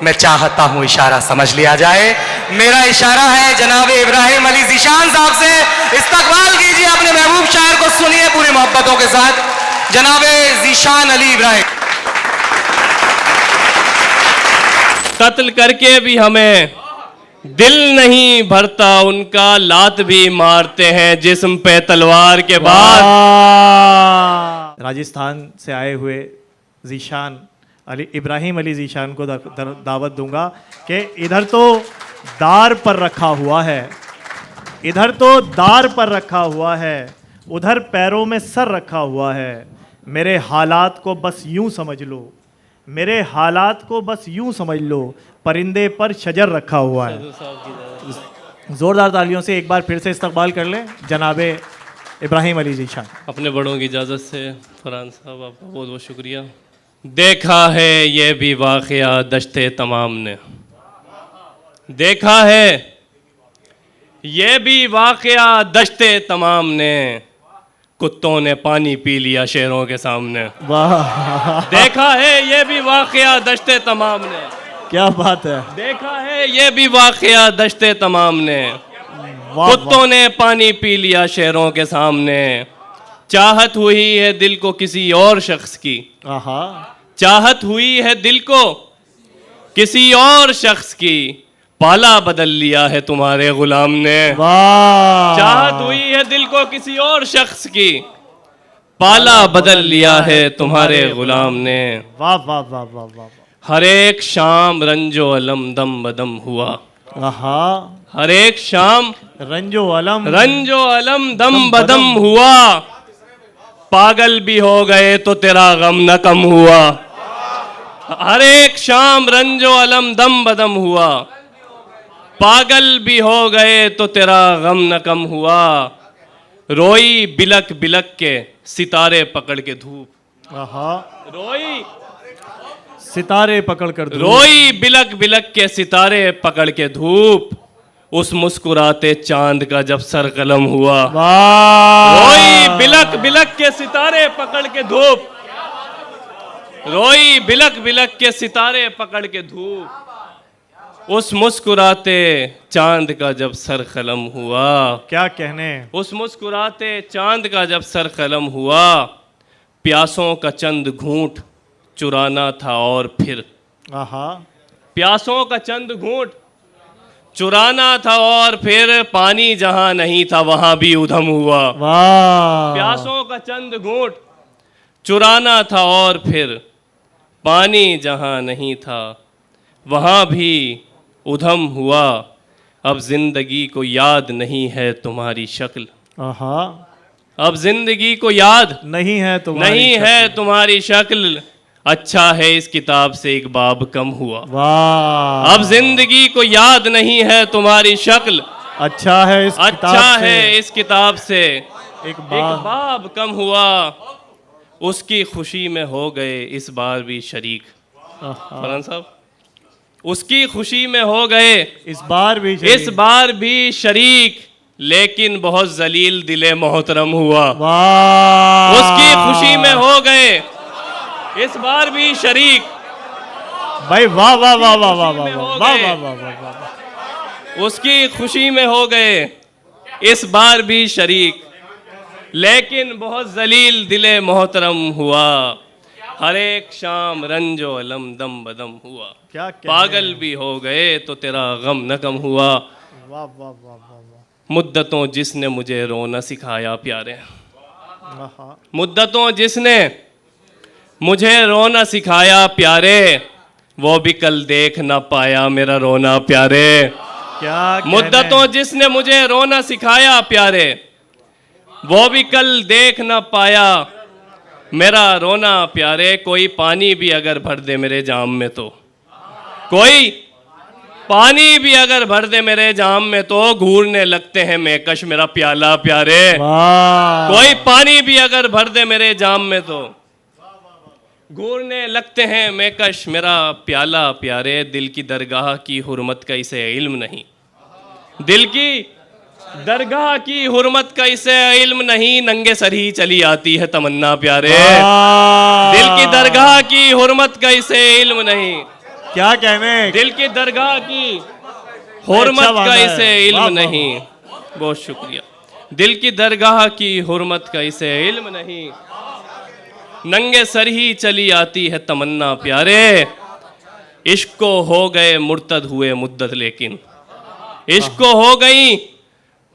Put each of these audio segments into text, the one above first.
मैं चाहता हूं इशारा समझ लिया जाए। मेरा इशारा है जनाब इब्राहिम अली ज़ीशान साहब से। इस्तकबाल कीजिए अपने महबूब शायर को, सुनिए पूरी मोहब्बतों के साथ जनाब ज़ीशान अली इब्राहिम। कत्ल करके भी हमें दिल नहीं भरता उनका, लात भी मारते हैं जिस्म पे तलवार के बाद। राजस्थान से आए हुए ज़ीशान अली इब्राहिम अली ज़ीशान को दावत दूंगा कि इधर तो दार पर रखा हुआ है, इधर तो दार पर रखा हुआ है, उधर पैरों में सर रखा हुआ है। मेरे हालात को बस यूं समझ लो, मेरे हालात को बस यूं समझ लो, परिंदे पर शजर रखा हुआ है। ज़ोरदार तालियों से एक बार फिर से इस्तकबाल कर लें जनाबे इब्राहिम अली ज़ीशान। अपने बड़ों की इजाज़त से फरहान साहब आपका बहुत बहुत शुक्रिया। देखा है ये भी वाक़या दश्ते तमाम ने, देखा है ये भी वाक़या दश्ते तमाम ने, कुत्तों ने पानी पी लिया शेरों के सामने। वाह, देखा है ये भी वाक़या दश्ते तमाम ने, क्या बात है। देखा है ये भी वाक़या दश्ते तमाम ने, वाह, कुत्तों ने पानी पी लिया शेरों के सामने। चाहत हुई है दिल को किसी और शख्स की, आहा, चाहत हुई है दिल को किसी और शख्स की, पाला बदल लिया है तुम्हारे गुलाम ने। वाह, चाहत हुई है दिल को किसी और शख्स की, पाला बदल लिया है तुम्हारे गुलाम ने। वाह वाह वाह वाह वाह। हर एक शाम रंजो अलम दम बदम हुआ, आहा, हर एक शाम रंजो अलम दम बदम हुआ, पागल भी हो गए तो तेरा गम न कम हुआ। हर एक शाम रंजो अलम दम बदम हुआ, पागल भी हो गए तो तेरा गम न कम हुआ। रोई बिलक बिलक के सितारे पकड़ के धूप, आहा, रोई सितारे पकड़ कर धूप। रोई बिलक बिलक के सितारे पकड़ के धूप, उस मुस्कुराते चांद का जब सर कलम हुआ। वाह, रोई बिलक बिलक के सितारे पकड़ के धूप, रोई बिलक बिलक के सितारे पकड़ के धूप, उस मुस्कुराते चांद का जब सर कलम हुआ। क्या कहने। उस मुस्कुराते चांद का जब सर कलम हुआ, प्यासों का चंद घूंट चुराना था और फिर, आहा, प्यासों का चंद घूंट चुराना था और फिर, पानी जहां नहीं था वहां भी उधम हुआ। वाह, प्यासों का चंद घूंट चुराना था और फिर, पानी जहां नहीं था वहां भी उधम हुआ। अब जिंदगी को याद नहीं है तुम्हारी शक्ल, आहा, अब जिंदगी को याद नहीं है तुम्हारी नहीं शक्ल। है तुम्हारी शक्ल, अच्छा है इस किताब से एक बाब कम हुआ। वाह, अब जिंदगी को याद नहीं है तुम्हारी शक्ल, अच्छा है इस अच्छा किताब से है इस किताब से एक एक बात। बाब कम हुआ। उसकी खुशी में हो गए इस बार भी शरीक, आहा, फरहान साहब, उसकी खुशी में हो गए इस बार भी इस बार भी शरीक, लेकिन बहुत जलील दिले मोहतरम हुआ। वाह, उसकी खुशी में हो गए इस बार भी शरीक, भाई वाह वाह वाह वाह वाह खुशी में वाह हो वाह गए। वाह वाह वाह वाह। उसकी खुशी में हो गए इस बार भी शरीक, लेकिन बहुत जलील दिले मोहतरम हुआ। हर एक शाम रंजो अलम दम बदम हुआ, क्या कहने। पागल भी हो गए तो तेरा गम न कम हुआ। वाह वाह वाह वाह वाह। मुद्दतों जिसने मुझे रोना सिखाया प्यारे, आहा, मुद्दतों जिसने मुझे रोना सिखाया प्यारे, वो भी कल देख ना पाया मेरा रोना प्यारे। क्या कहने। मुद्दतों जिसने मुझे रोना सिखाया प्यारे, वो भी कल देख ना पाया मेरा रोना प्यारे। कोई पानी भी अगर भर दे मेरे जाम में तो, कोई पानी भी अगर भर दे मेरे जाम में तो, घूरने लगते हैं मेकश मेरा प्याला प्यारे। वाह, कोई पानी भी अगर भर दे मेरे जाम में तो, घूरने लगते हैं मेकश मेरा प्याला प्यारे। दिल की दरगाह की हुर्मत का इसे इल्म नहीं, दिल की दरगाह की हुर्मत का इसे इल्म नहीं, नंगे सर ही चली आती है तमन्ना प्यारे। दिल की दरगाह की हुर्मत का इसे इल्म नहीं, क्या कहने। दिल की दरगाह की हुर्मत वादा का है। इसे वाह, इल्म वाह, नहीं। बहुत शुक्रिया। दिल की दरगाह की हुर्मत का इसे इल्म नहीं, नंगे सर ही चली आती है तमन्ना प्यारे, इश्क को हो गए मुर्तद हुए मुद्दत लेकिन, इश्क को हो गई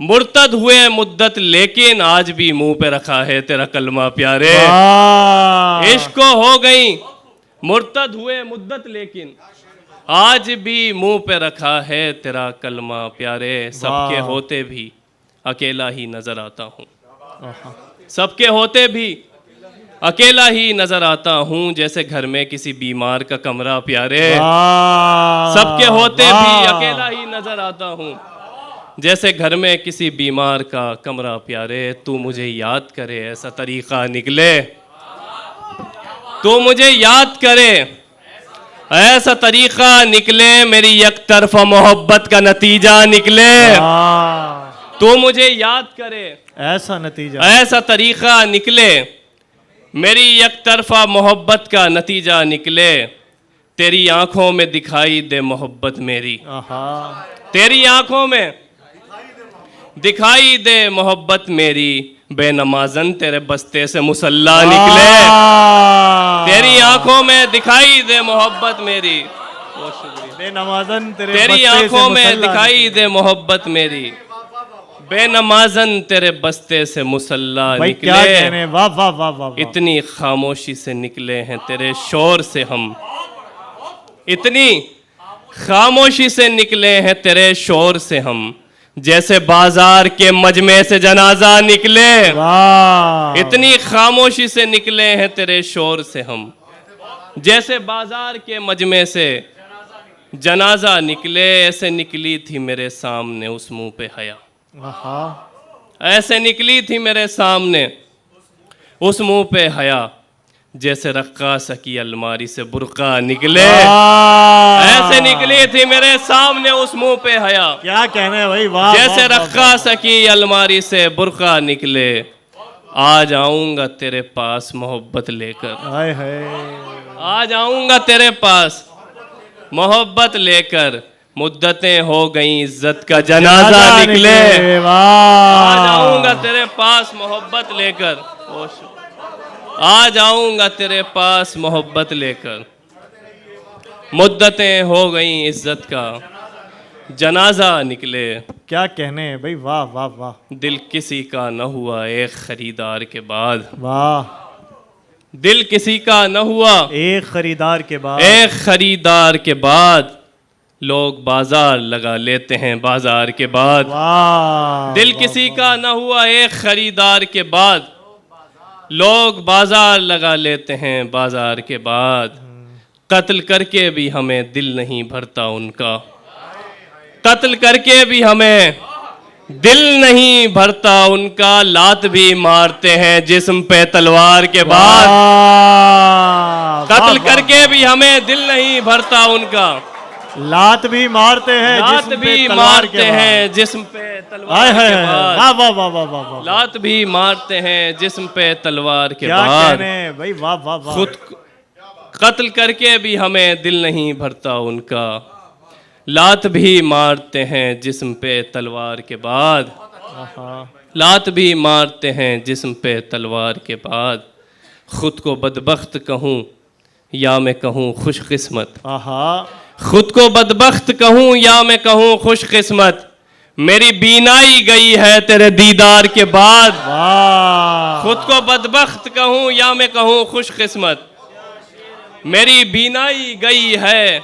मुर्तद हुए मुद्दत लेकिन आज भी मुंह पे रखा है तेरा कलमा प्यारे। वाह। इश्क को हो गई मुर्तद हुए मुद्दत लेकिन आज भी मुंह पे रखा है तेरा कलमा प्यारे। सबके वाह। होते भी अकेला ही नजर आता हूँ, आहा। सबके होते भी अकेला ही नजर आता हूँ, जैसे घर में किसी बीमार का कमरा प्यारे। वाह। सबके होते भी वाह। अकेला ही नजर आता हूँ, जैसे घर में किसी बीमार का कमरा प्यारे। तू मुझे याद करे ऐसा तरीका निकले, तू मुझे याद करे ऐसा तरीका निकले, मेरी एक तरफा मोहब्बत का नतीजा निकले। वाह। तू मुझे याद करे ऐसा नतीजा। ऐसा तरीका निकले, मेरी एक तरफा मोहब्बत का नतीजा निकले। तेरी आंखों में दिखाई दे मोहब्बत मेरी, आहा। तेरी आंखों में दिखाई दे मोहब्बत मेरी, बेनमाजन तेरे बस्ते से मुसल्ला निकले। वाह। तेरी आंखों में दिखाई दे मोहब्बत मेरी, बहुत शुक्रिया। बेनमाजन तेरे तेरी बस्ते से आंखों में मुसल्ला दिखाई दे मोहब्बत मेरी, बेनमाजन तेरे बस्ते से मुसल्ला भाई क्या निकले। कहने। वाह वाह वाह वाह वाह। इतनी खामोशी से निकले हैं तेरे शोर से हम, इतनी खामोशी से निकले हैं तेरे शोर से हम, जैसे बाजार के मजमे से जनाजा निकले। वाह। इतनी खामोशी से निकले हैं तेरे शोर से हम, जैसे बाजार के मजमे से जनाजा निकले। ऐसे निकली थी मेरे सामने उस मुंह पे हया, आहा। ऐसे निकली थी मेरे सामने उस मुंह पे हया, जैसे रक्कास की अलमारी से बुर्का निकले। वाह। ऐसे निकली थी मेरे सामने उस मुंह पे हया, क्या कहने भाई। वाह। जैसे वाह, वाह, रक्कास की अलमारी से बुर्का निकले। आज आऊंगा तेरे पास मोहब्बत लेकर, हाय हाय। आज आऊंगा तेरे पास मोहब्बत लेकर, मुद्दतें हो गई इज्जत का जनाजा निकले। वाह। आज आऊंगा तेरे पास मोहब्बत लेकर, आज आऊंगा तेरे पास मोहब्बत लेकर, मुद्दतें हो गई इज्जत का जनाजा निकले। क्या कहने भाई। वाह वाह वाह। दिल किसी का न हुआ एक खरीदार के बाद, वाह। दिल किसी का न हुआ एक खरीदार के बाद। एक खरीदार के बाद, लोग बाजार लगा लेते हैं बाजार के बाद। वाह। दिल किसी का न हुआ एक खरीदार के बाद, लोग बाजार लगा लेते हैं बाजार के बाद। कत्ल करके भी हमें दिल नहीं भरता उनका, कत्ल करके भी हमें दिल नहीं भरता उनका। लात भी मारते हैं जिस्म पे तलवार के बाद, कत्ल करके भी हमें दिल नहीं भरता उनका। लात भी मारते हैं लात जिस्म पे भी तलवार के मारते बाद। हैं जिस्म पे हाय तलवार हाय के हाय। बाद। वाह वाह वाह वाह वाह वाह। लात भी मारते हैं जिस्म पे तलवार के क्या बाद। कहने भाई। वाह वाह वाह। खुद कत्ल करके भी हमें दिल नहीं भरता उनका। लात भी मारते हैं जिस्म पे तलवार के बाद, आहा। लात भी मारते हैं जिस्म पे तलवार के बाद। खुद को बदबख्त कहूँ या मैं कहूँ खुशकिस्मत, आहा। खुद को बदबख्त कहूँ या मैं कहूँ खुशकिस्मत, मेरी बीनाई गई है तेरे दीदार के बाद। वाह। खुद को बदबख्त कहूँ या मैं कहूँ खुशकिस्मत, मेरी बीनाई गई है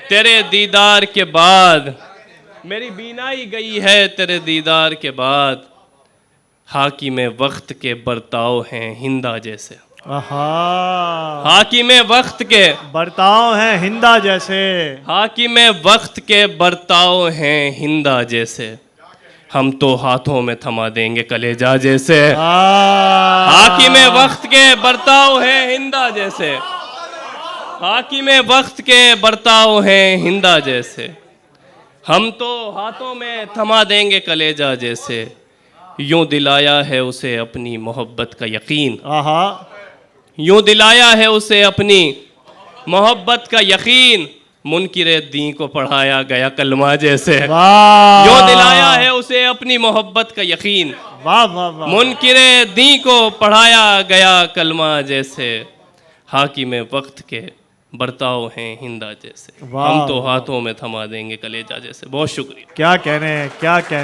तेरे दीदार के बाद, मेरी बीनाई गई है तेरे दीदार के बाद। हाकिम वक्त के बर्ताव हैं हिंदा जैसे, आहा। हाकिम वक्त के बर्ताव है हिंदा जैसे। हाकिम वक्त के बर्ताव हैं हिंदा जैसे, हम तो हाथों में थमा देंगे कलेजा जैसे। हाकिम वक्त के बर्ताव हैं हिंदा जैसे, हाकिम वक्त के बर्ताव हैं हिंदा जैसे, हम तो हाथों में थमा देंगे कलेजा जैसे। यूं दिलाया है उसे अपनी मोहब्बत का यकीन, आहा। यूं दिलाया है उसे अपनी मोहब्बत का यकीन। मुनकिरे दी को पढ़ाया गया कलमा जैसे। वाह जो दिलाया है उसे अपनी मोहब्बत का यकीन, वाह वाह वाह मुनकिरे दी को पढ़ाया गया कलमा जैसे। हाकिम वक्त के बर्ताव हैं हिंदा जैसे, वाह, हम तो हाथों में थमा देंगे कलेजा जैसे। बहुत शुक्रिया। क्या कहने, क्या कहने।